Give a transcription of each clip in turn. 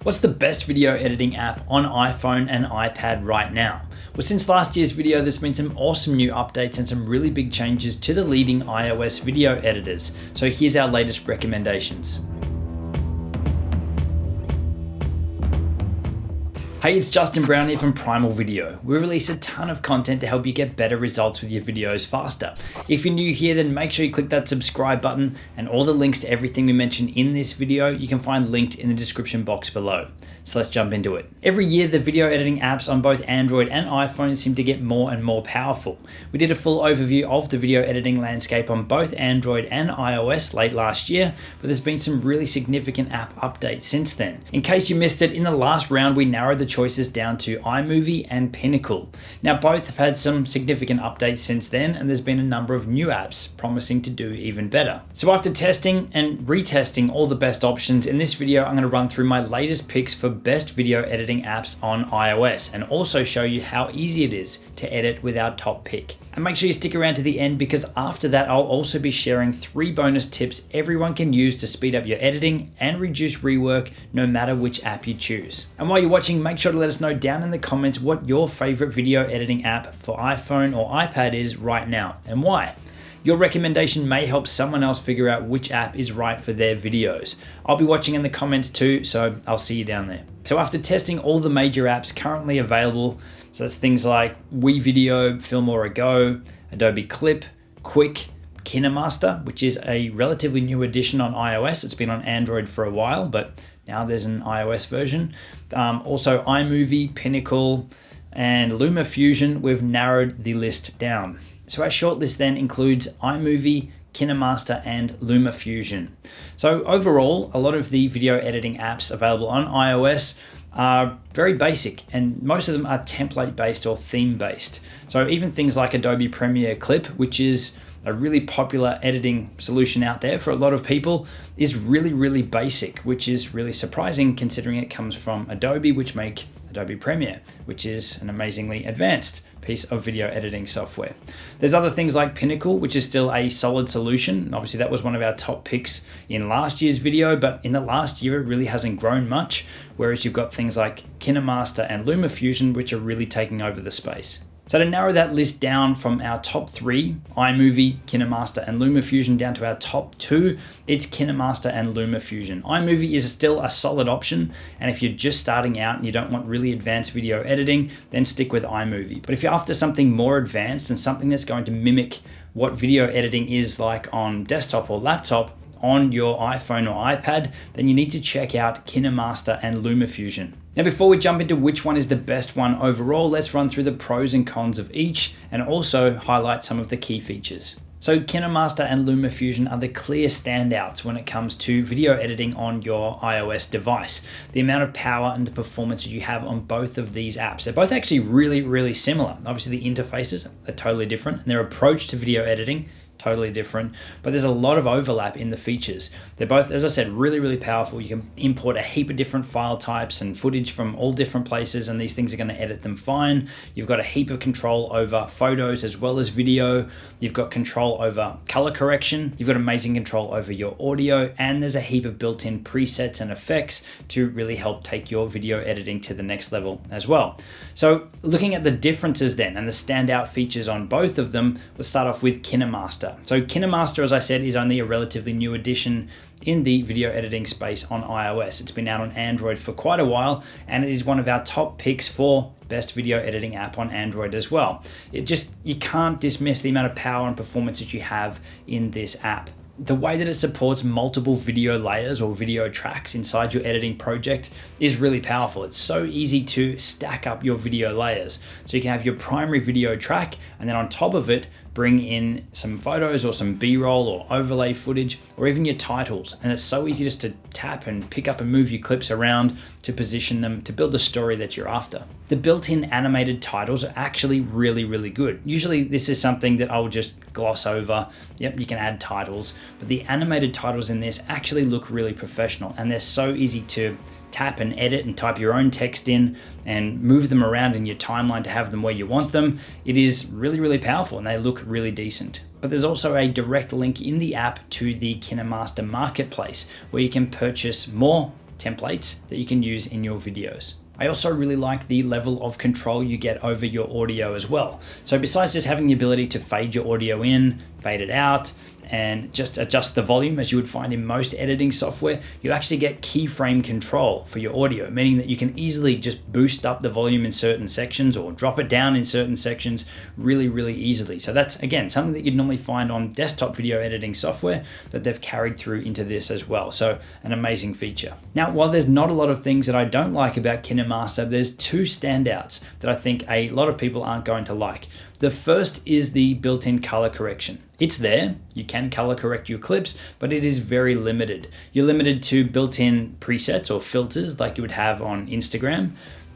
What's the best video editing app on iPhone and iPad right now? Well, since last year's video, there's been some awesome new updates and some really big changes to the leading iOS video editors. So here's our latest recommendations. Hey, it's Justin Brown here from Primal Video. We release a ton of content to help you get better results with your videos faster. If you're new here, then make sure you click that subscribe button, and all the links to everything we mentioned in this video you can find linked in the description box below. So let's jump into it. Every year, the video editing apps on both Android and iPhone seem to get more and more powerful. We did a full overview of the video editing landscape on both Android and iOS late last year, but there's been some really significant app updates since then. In case you missed it, in the last round, we narrowed the choices down to iMovie and Pinnacle. Now, both have had some significant updates since then, and there's been a number of new apps promising to do even better. So after testing and retesting all the best options, in this video, I'm going to run through my latest picks for best video editing apps on iOS, and also show you how easy it is to edit with our top pick. And make sure you stick around to the end, because after that, I'll also be sharing 3 bonus tips everyone can use to speed up your editing and reduce rework no matter which app you choose. And while you're watching, make sure to let us know down in the comments what your favorite video editing app for iPhone or iPad is right now and why. Your recommendation may help someone else figure out which app is right for their videos. I'll be watching in the comments too, so I'll see you down there. So after testing all the major apps currently available, so that's things like WeVideo, Filmora Go, Adobe Clip, Quick, Kina Master, which is a relatively new addition on iOS. It's been on Android for a while, but now there's an iOS version. Also iMovie, Pinnacle, and Luma Fusion, we've narrowed the list down. So our shortlist then includes iMovie, Kina Master, and Luma Fusion. So overall, a lot of the video editing apps available on iOS are very basic, and most of them are template-based or theme-based. So even things like Adobe Premiere Clip, which is a really popular editing solution out there for a lot of people, is really basic, which is really surprising considering it comes from Adobe, which make Adobe Premiere, which is an amazingly advanced piece of video editing software. There's other things like Pinnacle, which is still a solid solution. Obviously, that was one of our top picks in last year's video, but in the last year, it really hasn't grown much, whereas you've got things like Kina Master and Luma Fusion, which are really taking over the space. So to narrow that list down from our top 3, iMovie, Kina Master, and Luma Fusion, down to our top 2, it's Kina Master and Luma Fusion. iMovie is still a solid option, and if you're just starting out and you don't want really advanced video editing, then stick with iMovie. But if you're after something more advanced and something that's going to mimic what video editing is like on desktop or laptop on your iPhone or iPad, then you need to check out Kina Master and Luma Fusion. Now, before we jump into which one is the best one overall, let's run through the pros and cons of each and also highlight some of the key features. So Kina Master and Luma Fusion are the clear standouts when it comes to video editing on your iOS device. The amount of power and the performance that you have on both of these apps. They're both actually really similar. Obviously, the interfaces are totally different, and their approach to video editing totally different, but there's a lot of overlap in the features. They're both, as I said, really powerful. You can import a heap of different file types and footage from all different places, and these things are going to edit them fine. You've got a heap of control over photos as well as video. You've got control over color correction. You've got amazing control over your audio, and there's a heap of built-in presets and effects to really help take your video editing to the next level as well. So looking at the differences then and the standout features on both of them, let's start off with Kina Master. So Kina Master, as I said, is only a relatively new addition in the video editing space on iOS. It's been out on Android for quite a while, and it is one of our top picks for best video editing app on Android as well. You can't dismiss the amount of power and performance that you have in this app. The way that it supports multiple video layers or video tracks inside your editing project is really powerful. It's so easy to stack up your video layers. So you can have your primary video track, and then on top of it, bring in some photos or some B-roll or overlay footage, or even your titles. And it's so easy just to tap and pick up and move your clips around to position them to build the story that you're after. The built-in animated titles are actually really good. Usually this is something that I'll just gloss over. Yep, you can add titles, but the animated titles in this actually look really professional, and they're so easy to tap and edit and type your own text in and move them around in your timeline to have them where you want them. It is really powerful, and they look really decent. But there's also a direct link in the app to the Kina Master marketplace, where you can purchase more templates that you can use in your videos. I also really like the level of control you get over your audio as well. So besides just having the ability to fade your audio in, fade it out, and just adjust the volume as you would find in most editing software, you actually get keyframe control for your audio, meaning that you can easily just boost up the volume in certain sections or drop it down in certain sections really easily. So that's, again, something that you'd normally find on desktop video editing software that they've carried through into this as well. So an amazing feature. Now, while there's not a lot of things that I don't like about Kina Master, there's two standouts that I think a lot of people aren't going to like. The first is the built-in color correction. It's there, you can color correct your clips, but it is very limited. You're limited to built-in presets or filters like you would have on Instagram.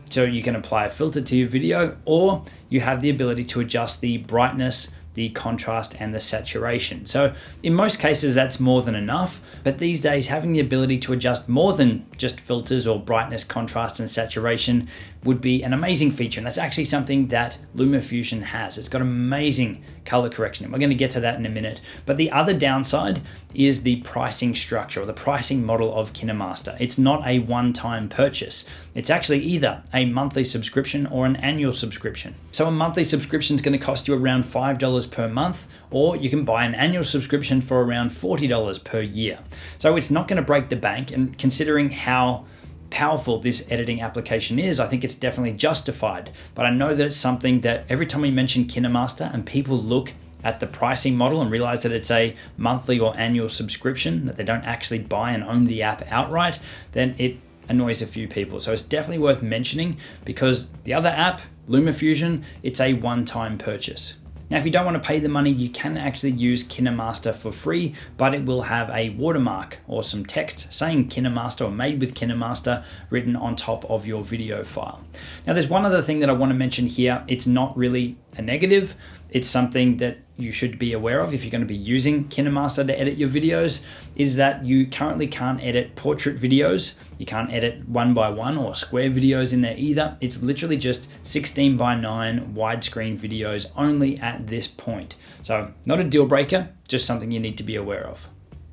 So you can apply a filter to your video, or you have the ability to adjust the brightness, the contrast, and the saturation. So in most cases, that's more than enough. But these days, having the ability to adjust more than just filters or brightness, contrast, and saturation would be an amazing feature. And that's actually something that Luma Fusion has. It's got amazing color correction. And we're going to get to that in a minute. But the other downside is the pricing structure or the pricing model of Kina Master. It's not a one-time purchase. It's actually either a monthly subscription or an annual subscription. So a monthly subscription is going to cost you around $5 per month, or you can buy an annual subscription for around $40 per year. So it's not going to break the bank, and considering how powerful this editing application is, I think it's definitely justified. But I know that it's something that every time we mention Kina Master and people look at the pricing model and realize that it's a monthly or annual subscription, that they don't actually buy and own the app outright, then it annoys a few people. So it's definitely worth mentioning, because the other app, Luma Fusion, it's a one-time purchase. Now, if you don't want to pay the money, you can actually use Kina Master for free, but it will have a watermark or some text saying Kina Master or made with Kina Master written on top of your video file. Now, there's one other thing that I want to mention here. It's not really a negative. It's something that you should be aware of if you're going to be using Kina Master to edit your videos, is that you currently can't edit portrait videos. You can't edit 1:1 or square videos in there either. It's literally just 16:9 widescreen videos only at this point. So not a deal breaker, just something you need to be aware of.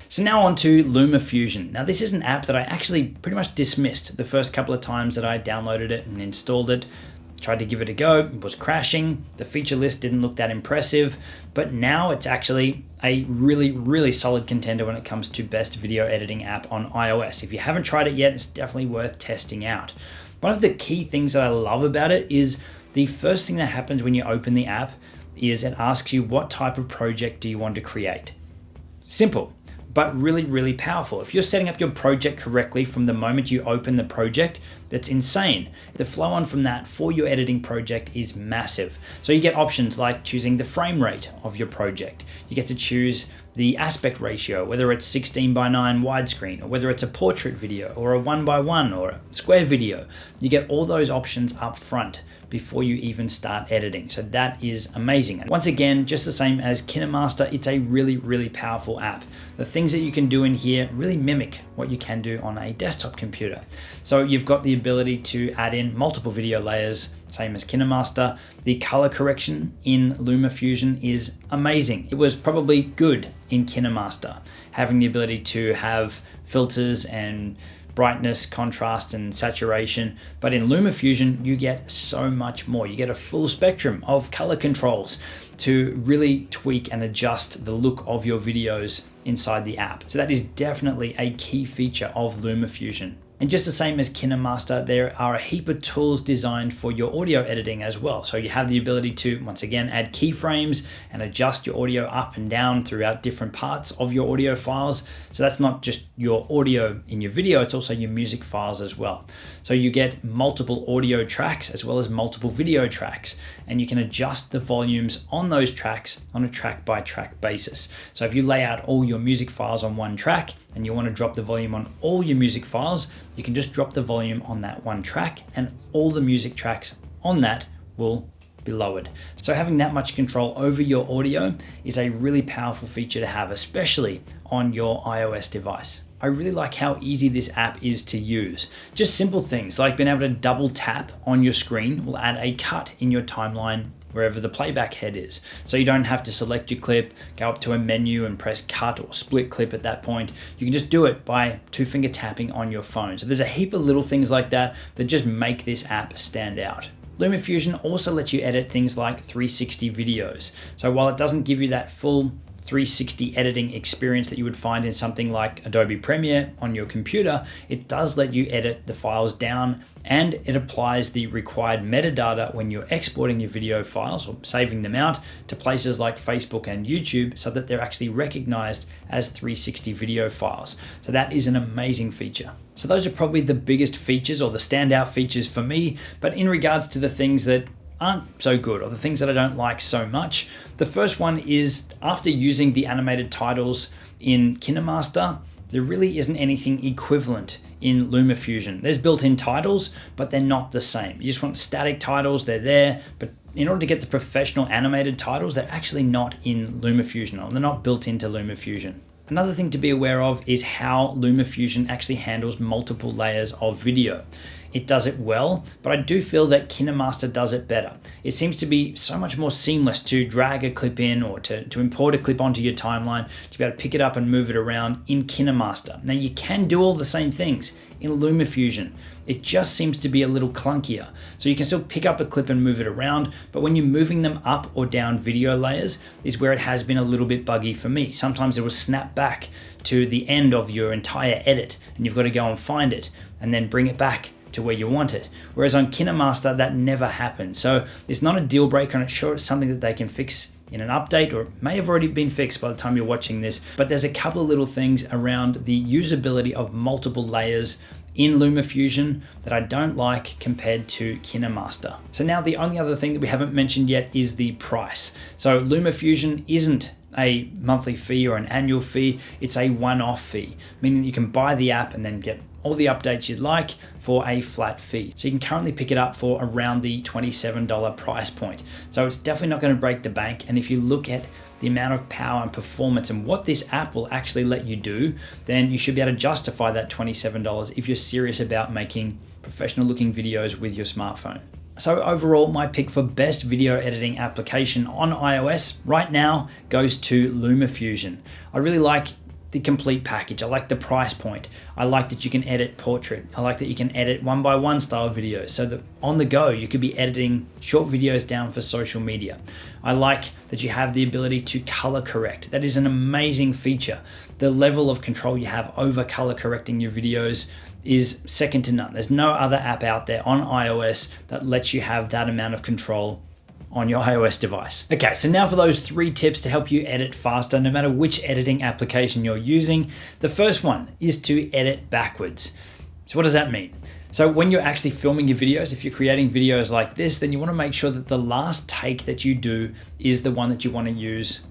So now on to Luma Fusion. Now this is an app that I actually pretty much dismissed the first couple of times that I downloaded it and installed it. Tried to give it a go, it was crashing, the feature list didn't look that impressive, but now it's actually a really solid contender when it comes to best video editing app on iOS. If you haven't tried it yet, it's definitely worth testing out. One of the key things that I love about it is the first thing that happens when you open the app is it asks you what type of project do you want to create. Simple, but really powerful. If you're setting up your project correctly from the moment you open the project, that's insane. The flow on from that for your editing project is massive. So you get options like choosing the frame rate of your project. You get to choose the aspect ratio, whether it's 16:9 widescreen, or whether it's a portrait video, or a 1:1, or a square video. You get all those options up front before you even start editing. So that is amazing. And once again, just the same as Kina Master, it's a really powerful app. The things that you can do in here really mimic what you can do on a desktop computer. So you've got the ability to add in multiple video layers, same as Kina Master. The color correction in Luma Fusion is amazing. It was probably good in Kina Master, having the ability to have filters and brightness, contrast, and saturation. But in Luma Fusion, you get so much more. You get a full spectrum of color controls to really tweak and adjust the look of your videos inside the app. So that is definitely a key feature of Luma Fusion. And just the same as Kina Master, there are a heap of tools designed for your audio editing as well. So you have the ability to, once again, add keyframes and adjust your audio up and down throughout different parts of your audio files. So that's not just your audio in your video, it's also your music files as well. So you get multiple audio tracks as well as multiple video tracks, and you can adjust the volumes on those tracks on a track-by-track basis. So if you lay out all your music files on one track and you want to drop the volume on all your music files, you can just drop the volume on that one track and all the music tracks on that will be lowered. So having that much control over your audio is a really powerful feature to have, especially on your iOS device. I really like how easy this app is to use. Just simple things like being able to double tap on your screen will add a cut in your timeline wherever the playback head is. So you don't have to select your clip, go up to a menu and press cut or split clip at that point. You can just do it by 2-finger tapping on your phone. So there's a heap of little things like that that just make this app stand out. Luma Fusion also lets you edit things like 360 videos. So while it doesn't give you that full 360 editing experience that you would find in something like Adobe Premiere on your computer, it does let you edit the files down, and it applies the required metadata when you're exporting your video files or saving them out to places like Facebook and YouTube so that they're actually recognized as 360 video files. So that is an amazing feature. So those are probably the biggest features or the standout features for me, but in regards to the things that aren't so good or the things that I don't like so much, the first one is after using the animated titles in Kina Master, there really isn't anything equivalent in Luma Fusion. There's built-in titles, but they're not the same. You just want static titles, they're there, but in order to get the professional animated titles, they're actually not in Luma Fusion, or they're not built into Luma Fusion. Another thing to be aware of is how Luma Fusion actually handles multiple layers of video. It does it well, but I do feel that Kina Master does it better. It seems to be so much more seamless to drag a clip in or to import a clip onto your timeline, to be able to pick it up and move it around in Kina Master. Now you can do all the same things in Luma Fusion. It just seems to be a little clunkier. So you can still pick up a clip and move it around, but when you're moving them up or down video layers is where it has been a little bit buggy for me. Sometimes it will snap back to the end of your entire edit and you've got to go and find it and then bring it back to where you want it. Whereas on Kina Master, that never happens. So it's not a deal breaker, and it's sure it's something that they can fix in an update, or it may have already been fixed by the time you're watching this, but there's a couple of little things around the usability of multiple layers in Luma Fusion that I don't like compared to Kina Master. So now the only other thing that we haven't mentioned yet is the price. So Luma Fusion isn't a monthly fee or an annual fee, it's a one-off fee, meaning you can buy the app and then get all the updates you'd like for a flat fee. So you can currently pick it up for around the $27 price point. So it's definitely not going to break the bank. And if you look at the amount of power and performance and what this app will actually let you do, then you should be able to justify that $27 if you're serious about making professional looking videos with your smartphone. So overall, my pick for best video editing application on iOS right now goes to Luma Fusion. I really like the complete package. I like the price point. I like that you can edit portrait. I like that you can edit 1x1 style videos so that on the go you could be editing short videos down for social media. I like that you have the ability to color correct. That is an amazing feature. The level of control you have over color correcting your videos is second to none. There's no other app out there on iOS that lets you have that amount of control on your iOS device. Okay, so now for those 3 tips to help you edit faster, no matter which editing application you're using. The first one is to edit backwards. So what does that mean? So when you're actually filming your videos, if you're creating videos like this, then you want to make sure that the last take that you do is the one that you want to use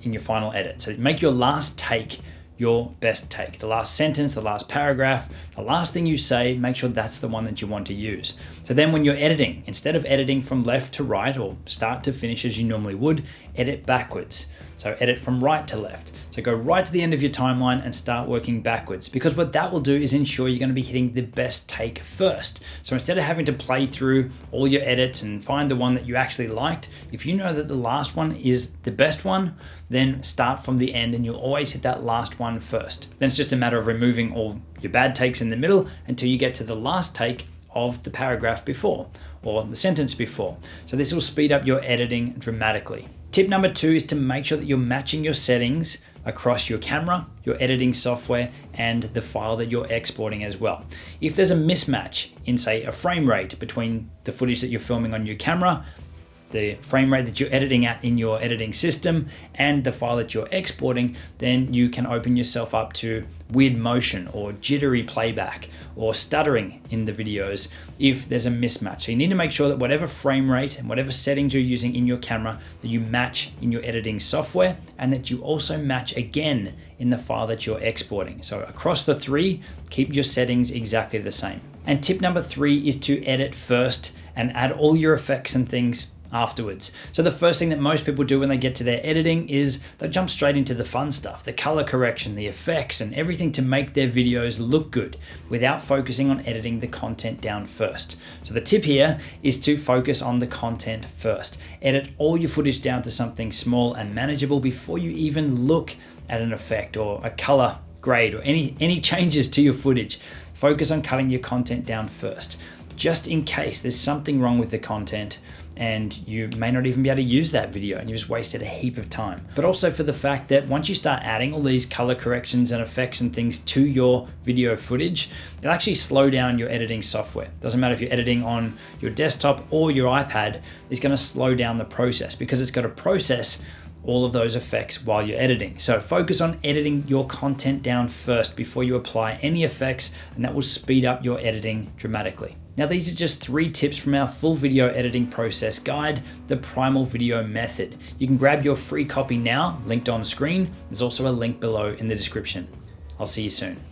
in your final edit. So make your last take your best take. The last sentence, the last paragraph, the last thing you say, make sure that's the one that you want to use. So then when you're editing, instead of editing from left to right or start to finish as you normally would, edit backwards. So edit from right to left. So go right to the end of your timeline and start working backwards, because what that will do is ensure you're going to be hitting the best take first. So instead of having to play through all your edits and find the one that you actually liked, if you know that the last one is the best one, then start from the end and you'll always hit that last one first. Then it's just a matter of removing all your bad takes in the middle until you get to the last take of the paragraph before or the sentence before. So this will speed up your editing dramatically. Tip number 2 is to make sure that you're matching your settings across your camera, your editing software, and the file that you're exporting as well. If there's a mismatch in, say, a frame rate between the footage that you're filming on your camera, the frame rate that you're editing at in your editing system, and the file that you're exporting, then you can open yourself up to weird motion or jittery playback or stuttering in the videos if there's a mismatch. So you need to make sure that whatever frame rate and whatever settings you're using in your camera, that you match in your editing software, and that you also match again in the file that you're exporting. So across the 3, keep your settings exactly the same. And tip number 3 is to edit first and add all your effects and things afterwards. So the first thing that most people do when they get to their editing is they jump straight into the fun stuff, the color correction, the effects, and everything to make their videos look good without focusing on editing the content down first. So the tip here is to focus on the content first. Edit all your footage down to something small and manageable before you even look at an effect or a color grade or any changes to your footage. Focus on cutting your content down first, just in case there's something wrong with the content and you may not even be able to use that video and you just wasted a heap of time. But also for the fact that once you start adding all these color corrections and effects and things to your video footage, it'll actually slow down your editing software. Doesn't matter if you're editing on your desktop or your iPad, it's gonna slow down the process because it's gotta process all of those effects while you're editing. So focus on editing your content down first before you apply any effects, and that will speed up your editing dramatically. Now, these are just 3 tips from our full video editing process guide, the Primal Video Method. You can grab your free copy now, linked on screen. There's also a link below in the description. I'll see you soon.